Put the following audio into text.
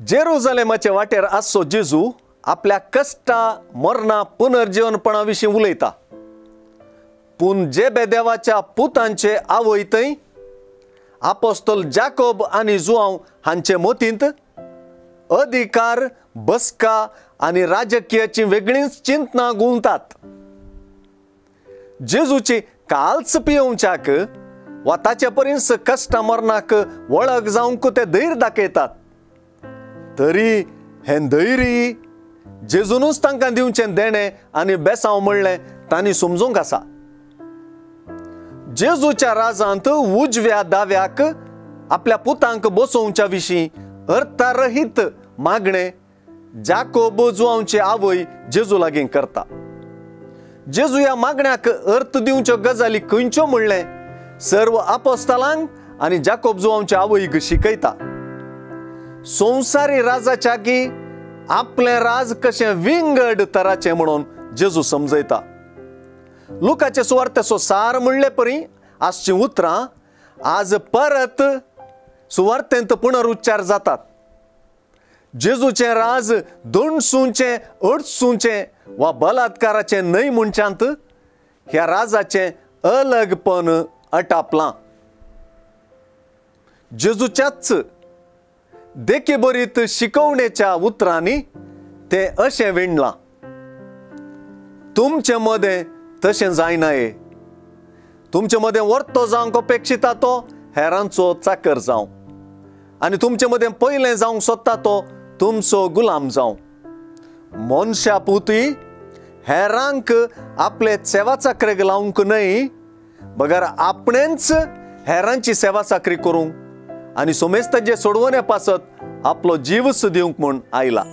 जेरुझलेमाचे वाटेर आसो जेजू आपल्या कष्टा मरणा पुनर्जीवनपणाविशीं उलयता. पूण जेबे देवाच्या पुतांचे आवय थंय आपोस्तोल जाकोब आनी जुआंव हांचे मतींत अधिकार, बसका आनी राजकीयाची वेगळीच चिंतना गुंवतात. जेजूची काल्च पियोवच्याक वा ताचे परिस कश्टा मरणाक वळख जावंक ते धैर्य दाखयतात. तरी हें धैर्य जेजूनच तांकां दिवचें देणें आनी बेसांव म्हणलें तांणी समजूंक आसा. जेजूच्या राजांत उजव्या दाव्याक आपल्या पुतांक बसोवच्या विशीं अर्थरहीत मागणें जाकोब जुआंवची आवय जेजू लागीं करता. जेजू ह्या मागण्याक अर्थ दिवच्यो गजाली खंयच्यो म्हणलें सर्व आपोस्तलांक आनी जाकोब जुआंवच्या आवयक शिकयता. संवसारी राजाच्या की आपलें राज कशें विंगड तराचें म्हणून जेजू समजयता. लुकाचे सुवार्तेचो सार म्हणले परी आजची उतरां आज परत सुवार्तेंत पुनरुच्चार जातात. जेजूचें राज दंडसूंचें, अडसूंचें वा बलात्काराचें न्हय म्हणच्यांत ह्या राजाचें अलगपण अटापलां. जेजूच्याच देखीबरीत शिकवणेच्या उतरांनी ते अशें विणलां. तुमचे मदें तशें जायनाये. तुमचे मदें वर्तो जावंक अपेक्षिता तो हेरांचो चाकर जावं आनी तुमचे मदें पयलें जावंक सोदता तो तुमचो गुलाम जावं. मनशा पुती हेरांक आपले सेवा चाकरेक लावंक न्हय, बगर आपणेंच हेरांची सेवा चाकरी करूंक आनी सोमेस्ताचे सोडवणे पासत आपलो जीवच दिवंक म्हूण आयला.